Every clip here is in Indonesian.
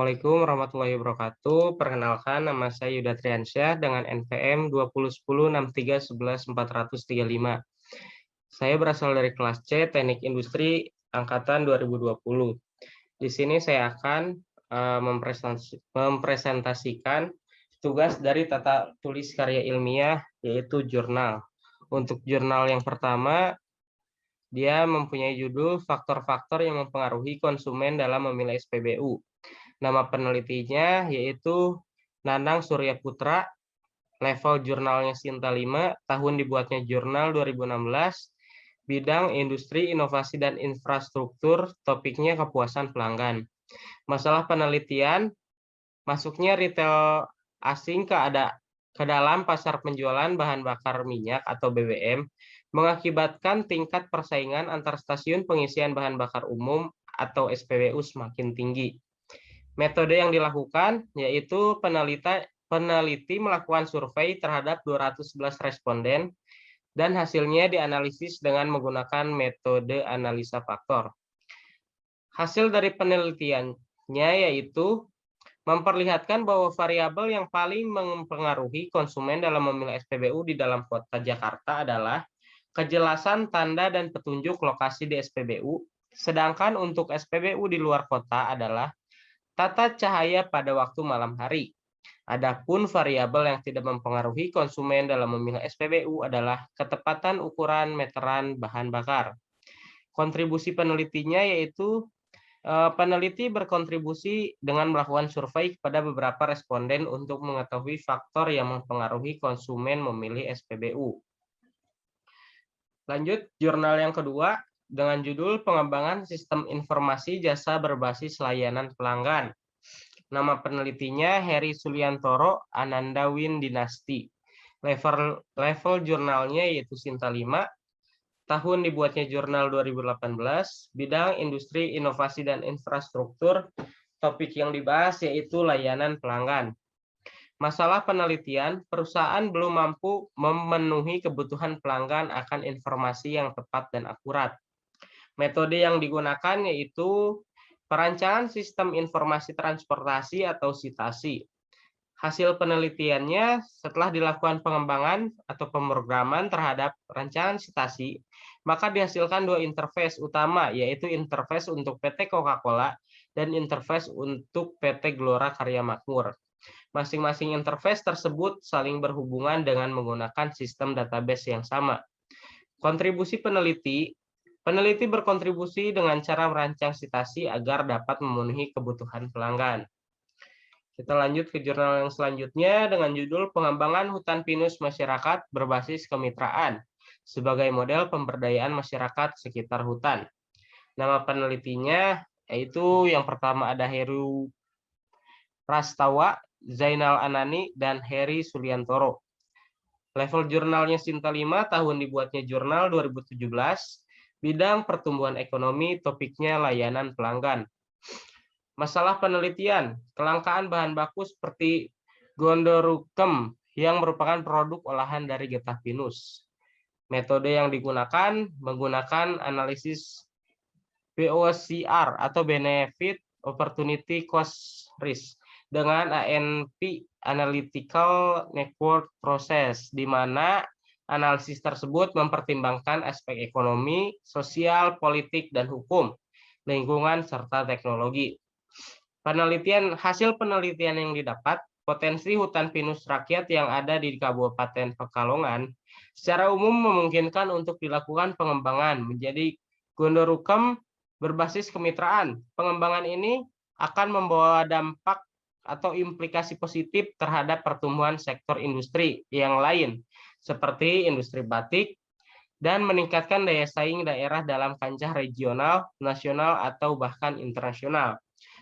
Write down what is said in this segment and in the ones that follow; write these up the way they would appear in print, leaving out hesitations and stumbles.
Assalamualaikum warahmatullahi wabarakatuh. Perkenalkan, nama saya Yuda Triansyah dengan NPM 201063111435. Saya berasal dari kelas C Teknik Industri angkatan 2020. Di sini saya akan mempresentasikan tugas dari tata tulis karya ilmiah, yaitu jurnal. Untuk jurnal yang pertama, dia mempunyai judul faktor-faktor yang mempengaruhi konsumen dalam memilih SPBU. Nama penelitinya yaitu Nanang Surya Putra, level jurnalnya Sinta 5, tahun dibuatnya jurnal 2016, bidang industri, inovasi, dan infrastruktur, topiknya kepuasan pelanggan. Masalah penelitian, masuknya retail asing ke dalam pasar penjualan bahan bakar minyak atau BBM, mengakibatkan tingkat persaingan antar stasiun pengisian bahan bakar umum atau SPBU semakin tinggi. Metode yang dilakukan yaitu peneliti melakukan survei terhadap 211 responden dan hasilnya dianalisis dengan menggunakan metode analisa faktor. Hasil dari penelitiannya yaitu memperlihatkan bahwa variabel yang paling mempengaruhi konsumen dalam memilih SPBU di dalam kota Jakarta adalah kejelasan tanda dan petunjuk lokasi di SPBU, sedangkan untuk SPBU di luar kota adalah tata cahaya pada waktu malam hari. Adapun variabel yang tidak mempengaruhi konsumen dalam memilih SPBU adalah ketepatan ukuran meteran bahan bakar. Kontribusi penelitinya yaitu peneliti berkontribusi dengan melakukan survei kepada beberapa responden untuk mengetahui faktor yang mempengaruhi konsumen memilih SPBU. Lanjut, jurnal yang kedua dengan judul Pengembangan Sistem Informasi Jasa Berbasis Layanan Pelanggan. Nama penelitinya Heri Suliantoro, Anandawin Dinasti. Level jurnalnya yaitu Sinta 5. Tahun dibuatnya jurnal 2018. Bidang industri, inovasi, dan infrastruktur. Topik yang dibahas yaitu layanan pelanggan. Masalah penelitian, perusahaan belum mampu memenuhi kebutuhan pelanggan akan informasi yang tepat dan akurat. Metode yang digunakan yaitu perancangan sistem informasi transportasi atau SITASI. Hasil penelitiannya setelah dilakukan pengembangan atau pemrograman terhadap rancangan SITASI, maka dihasilkan dua interface utama, yaitu interface untuk PT Coca-Cola dan interface untuk PT Gelora Karya Makmur. Masing-masing interface tersebut saling berhubungan dengan menggunakan sistem database yang sama. Kontribusi peneliti berkontribusi dengan cara merancang SITASI agar dapat memenuhi kebutuhan pelanggan. Kita lanjut ke jurnal yang selanjutnya dengan judul Pengembangan Hutan Pinus Masyarakat Berbasis Kemitraan sebagai model pemberdayaan masyarakat sekitar hutan. Nama penelitinya yaitu yang pertama ada Heru Prastawa, Zainal Anani, dan Heri Suliantoro. Level jurnalnya Sinta 5, tahun dibuatnya jurnal 2017, bidang pertumbuhan ekonomi, topiknya layanan pelanggan. Masalah penelitian, kelangkaan bahan baku seperti gondorukem yang merupakan produk olahan dari getah pinus. Metode yang digunakan menggunakan analisis BOCR atau Benefit Opportunity Cost Risk dengan ANP Analytical Network Process, di mana analisis tersebut mempertimbangkan aspek ekonomi, sosial, politik, dan hukum, lingkungan, serta teknologi. Hasil penelitian yang didapat, potensi hutan pinus rakyat yang ada di Kabupaten Pekalongan secara umum memungkinkan untuk dilakukan pengembangan menjadi gondorukem berbasis kemitraan. Pengembangan ini akan membawa dampak atau implikasi positif terhadap pertumbuhan sektor industri yang lain, seperti industri batik, dan meningkatkan daya saing daerah dalam kancah regional, nasional, atau bahkan internasional.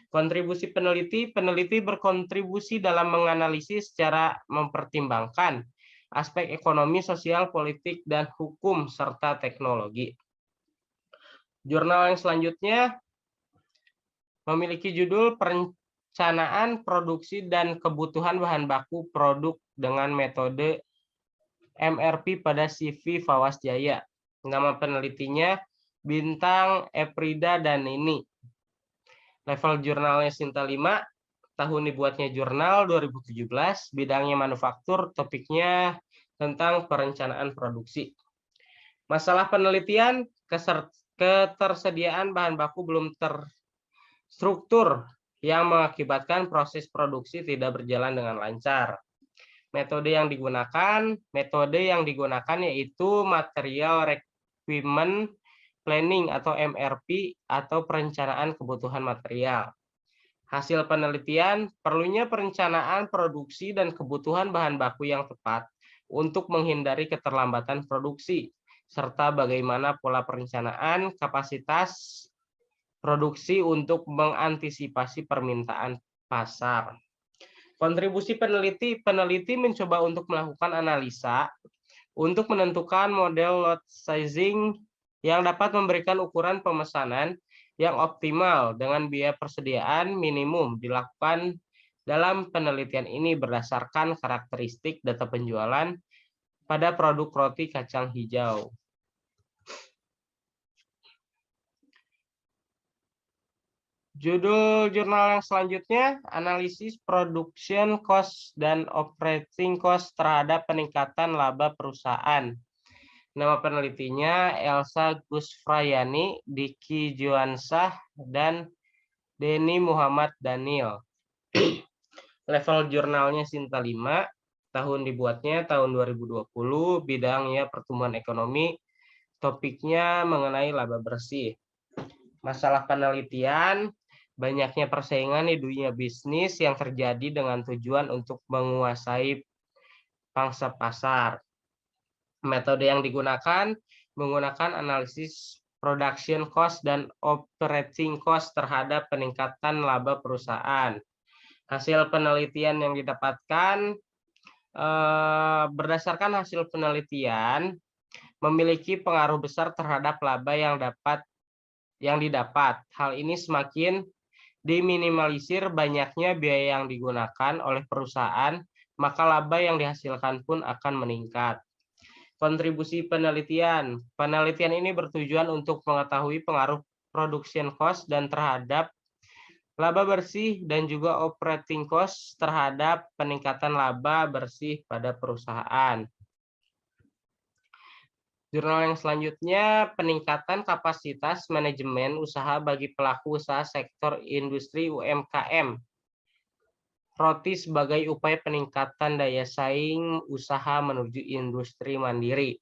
Kontribusi peneliti berkontribusi dalam menganalisis secara mempertimbangkan aspek ekonomi, sosial, politik, dan hukum, serta teknologi. Jurnal yang selanjutnya memiliki judul Perencanaan Produksi dan Kebutuhan Bahan Baku Produk dengan Metode MRP pada CV Fawas Jaya. Nama penelitinya Bintang Eprida dan ini. Level jurnalnya Sinta 5, tahun dibuatnya jurnal 2017, bidangnya manufaktur, topiknya tentang perencanaan produksi. Masalah penelitian, ketersediaan bahan baku belum terstruktur yang mengakibatkan proses produksi tidak berjalan dengan lancar. Metode yang digunakan yaitu material requirement planning atau MRP atau perencanaan kebutuhan material. Hasil penelitian, perlunya perencanaan produksi dan kebutuhan bahan baku yang tepat untuk menghindari keterlambatan produksi, serta bagaimana pola perencanaan kapasitas produksi untuk mengantisipasi permintaan pasar. Kontribusi peneliti mencoba untuk melakukan analisa untuk menentukan model lot sizing yang dapat memberikan ukuran pemesanan yang optimal dengan biaya persediaan minimum. Dilakukan dalam penelitian ini berdasarkan karakteristik data penjualan pada produk roti kacang hijau. Judul jurnal yang selanjutnya, analisis production cost dan operating cost terhadap peningkatan laba perusahaan. Nama penelitinya Elsa Gusfrayani, Diki Juansah, dan Denny Muhammad Daniel. Level jurnalnya Sinta 5, tahun dibuatnya tahun 2020, bidangnya pertumbuhan ekonomi, topiknya mengenai laba bersih. Masalah penelitian, banyaknya persaingan di dunia bisnis yang terjadi dengan tujuan untuk menguasai pangsa pasar. Metode yang digunakan menggunakan analisis production cost dan operating cost terhadap peningkatan laba perusahaan. Hasil penelitian yang didapatkan berdasarkan hasil penelitian memiliki pengaruh besar terhadap laba yang didapat. Hal ini semakin diminimalisir banyaknya biaya yang digunakan oleh perusahaan, maka laba yang dihasilkan pun akan meningkat. Kontribusi penelitian. Penelitian ini bertujuan untuk mengetahui pengaruh production cost dan terhadap laba bersih dan juga operating cost terhadap peningkatan laba bersih pada perusahaan. Jurnal yang selanjutnya, peningkatan kapasitas manajemen usaha bagi pelaku usaha sektor industri UMKM. Roti sebagai upaya peningkatan daya saing usaha menuju industri mandiri.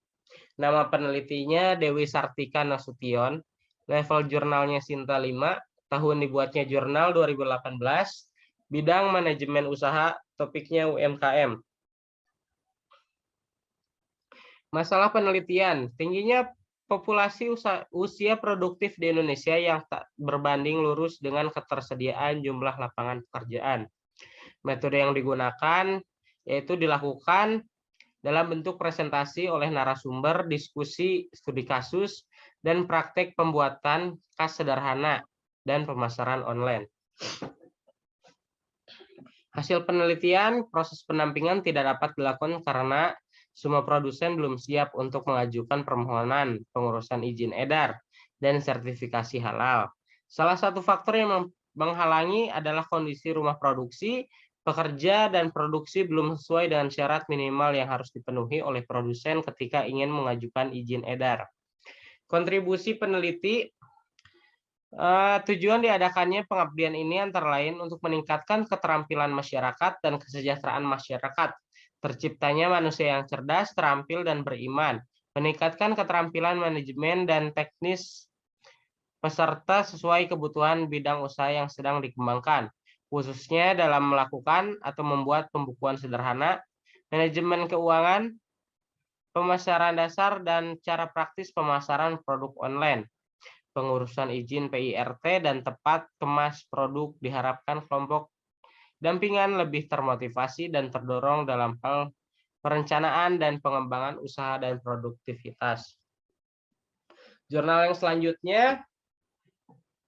Nama penelitinya Dewi Sartika Nasution, level jurnalnya Sinta 5, tahun dibuatnya jurnal 2018, bidang manajemen usaha, topiknya UMKM. Masalah penelitian, tingginya populasi usia produktif di Indonesia yang tak berbanding lurus dengan ketersediaan jumlah lapangan pekerjaan. Metode yang digunakan yaitu dilakukan dalam bentuk presentasi oleh narasumber, diskusi, studi kasus, dan praktek pembuatan kas sederhana dan pemasaran online. Hasil penelitian, proses pendampingan tidak dapat dilakukan karena semua produsen belum siap untuk mengajukan permohonan pengurusan izin edar dan sertifikasi halal. Salah satu faktor yang menghalangi adalah kondisi rumah produksi, pekerja, dan produksi belum sesuai dengan syarat minimal yang harus dipenuhi oleh produsen ketika ingin mengajukan izin edar. Kontribusi peneliti. Tujuan diadakannya pengabdian ini antara lain untuk meningkatkan keterampilan masyarakat dan kesejahteraan masyarakat, terciptanya manusia yang cerdas, terampil, dan beriman, meningkatkan keterampilan manajemen dan teknis peserta sesuai kebutuhan bidang usaha yang sedang dikembangkan, khususnya dalam melakukan atau membuat pembukuan sederhana, manajemen keuangan, pemasaran dasar, dan cara praktis pemasaran produk online. Pengurusan izin PIRT dan tepat kemas produk diharapkan kelompok dampingan lebih termotivasi dan terdorong dalam hal perencanaan dan pengembangan usaha dan produktivitas. Jurnal yang selanjutnya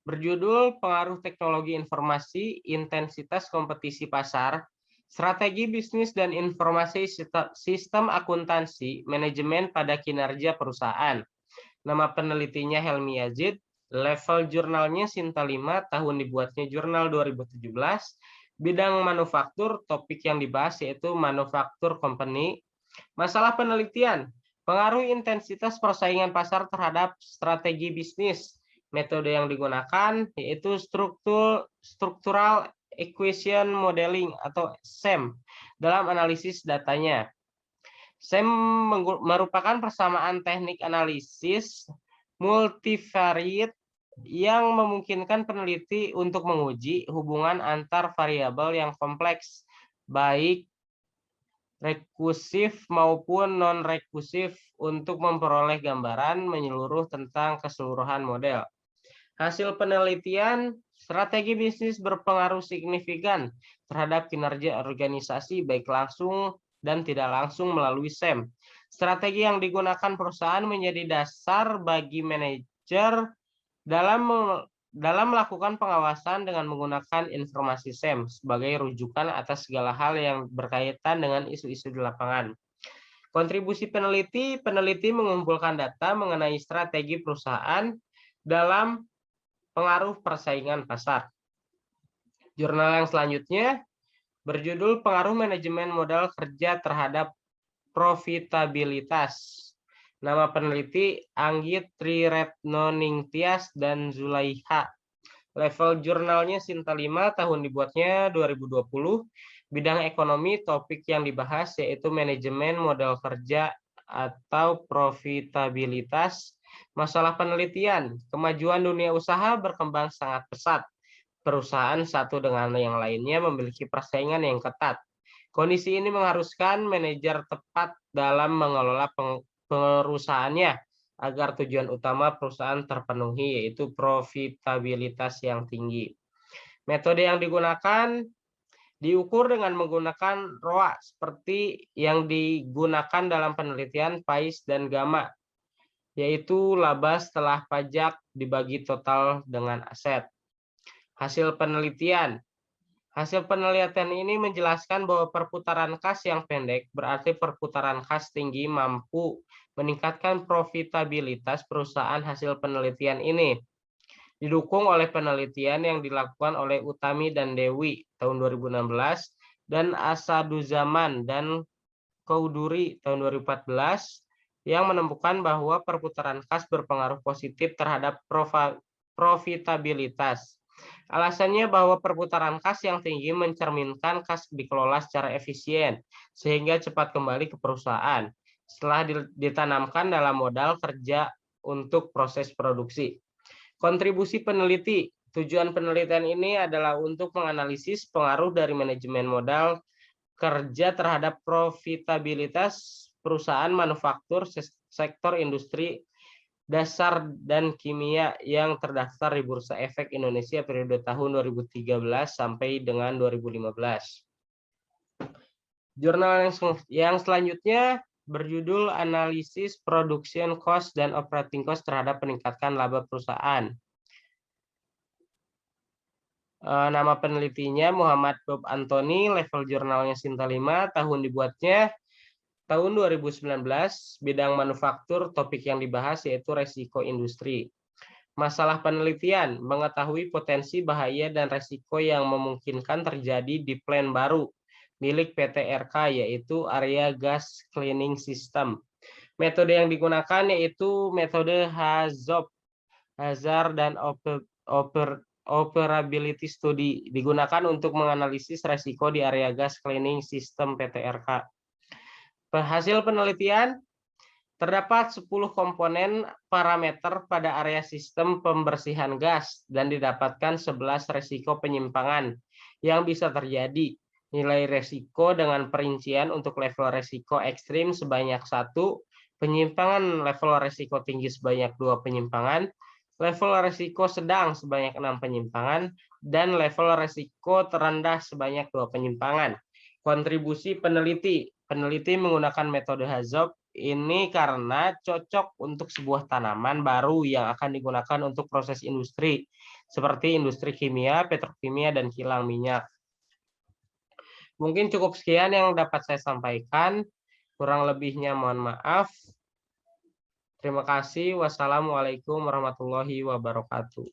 berjudul Pengaruh Teknologi Informasi, Intensitas Kompetisi Pasar, Strategi Bisnis dan Informasi Sistem Akuntansi Manajemen pada Kinerja Perusahaan. Nama penelitinya Helmi Yazid, level jurnalnya Sinta 5, tahun dibuatnya jurnal 2017, Bidang manufaktur, topik yang dibahas yaitu manufaktur company. Masalah penelitian, pengaruh intensitas persaingan pasar terhadap strategi bisnis. Metode yang digunakan yaitu structural equation modeling atau SEM dalam analisis datanya. SEM merupakan persamaan teknik analisis multivariate yang memungkinkan peneliti untuk menguji hubungan antar variabel yang kompleks, baik rekursif maupun non-rekursif, untuk memperoleh gambaran menyeluruh tentang keseluruhan model. Hasil penelitian, strategi bisnis berpengaruh signifikan terhadap kinerja organisasi baik langsung dan tidak langsung melalui SEM. Strategi yang digunakan perusahaan menjadi dasar bagi manajer dalam melakukan pengawasan dengan menggunakan informasi SEM sebagai rujukan atas segala hal yang berkaitan dengan isu-isu di lapangan. Kontribusi peneliti mengumpulkan data mengenai strategi perusahaan dalam pengaruh persaingan pasar. Jurnal yang selanjutnya berjudul Pengaruh Manajemen Modal Kerja Terhadap Profitabilitas. Nama peneliti Anggit Triretnoningtyas dan Zulaiha. Level jurnalnya Sinta 5, tahun dibuatnya 2020. Bidang ekonomi, topik yang dibahas yaitu manajemen modal kerja atau profitabilitas. Masalah penelitian, kemajuan dunia usaha berkembang sangat pesat. Perusahaan satu dengan yang lainnya memiliki persaingan yang ketat. Kondisi ini mengharuskan manajer tepat dalam mengelola perusahaannya agar tujuan utama perusahaan terpenuhi, yaitu profitabilitas yang tinggi. Metode yang digunakan diukur dengan menggunakan ROA seperti yang digunakan dalam penelitian PAIS dan Gamma, yaitu laba setelah pajak dibagi total dengan aset. Hasil penelitian. Hasil penelitian ini menjelaskan bahwa perputaran kas yang pendek berarti perputaran kas tinggi mampu meningkatkan profitabilitas perusahaan. Hasil penelitian ini didukung oleh penelitian yang dilakukan oleh Utami dan Dewi tahun 2016 dan Asaduzaman dan Kouduri tahun 2014 yang menemukan bahwa perputaran kas berpengaruh positif terhadap profitabilitas. Alasannya bahwa perputaran kas yang tinggi mencerminkan kas dikelola secara efisien sehingga cepat kembali ke perusahaan setelah ditanamkan dalam modal kerja untuk proses produksi. Kontribusi peneliti. Tujuan penelitian ini adalah untuk menganalisis pengaruh dari manajemen modal kerja terhadap profitabilitas perusahaan manufaktur sektor industri dasar dan kimia yang terdaftar di Bursa Efek Indonesia periode tahun 2013 sampai dengan 2015. Jurnal yang selanjutnya berjudul Analisis Production Cost dan Operating Cost terhadap peningkatan laba perusahaan. Nama penelitinya Muhammad Bob Anthony, level jurnalnya Sinta 5, tahun dibuatnya tahun 2019, bidang manufaktur, topik yang dibahas yaitu resiko industri. Masalah penelitian, mengetahui potensi bahaya dan resiko yang memungkinkan terjadi di plant baru milik PT RK, yaitu Area Gas Cleaning System. Metode yang digunakan yaitu metode HAZOP, Hazard dan Operability Study, digunakan untuk menganalisis resiko di area gas cleaning system PT RK. Hasil penelitian, terdapat 10 komponen parameter pada area sistem pembersihan gas dan didapatkan 11 resiko penyimpangan yang bisa terjadi. Nilai resiko dengan perincian untuk level resiko ekstrim sebanyak 1, penyimpangan level resiko tinggi sebanyak 2 penyimpangan, level resiko sedang sebanyak 6 penyimpangan, dan level resiko terendah sebanyak 2 penyimpangan. Kontribusi peneliti. Peneliti menggunakan metode HAZOP ini karena cocok untuk sebuah tanaman baru yang akan digunakan untuk proses industri, seperti industri kimia, petrokimia, dan kilang minyak. Mungkin cukup sekian yang dapat saya sampaikan. Kurang lebihnya mohon maaf. Terima kasih. Wassalamualaikum warahmatullahi wabarakatuh.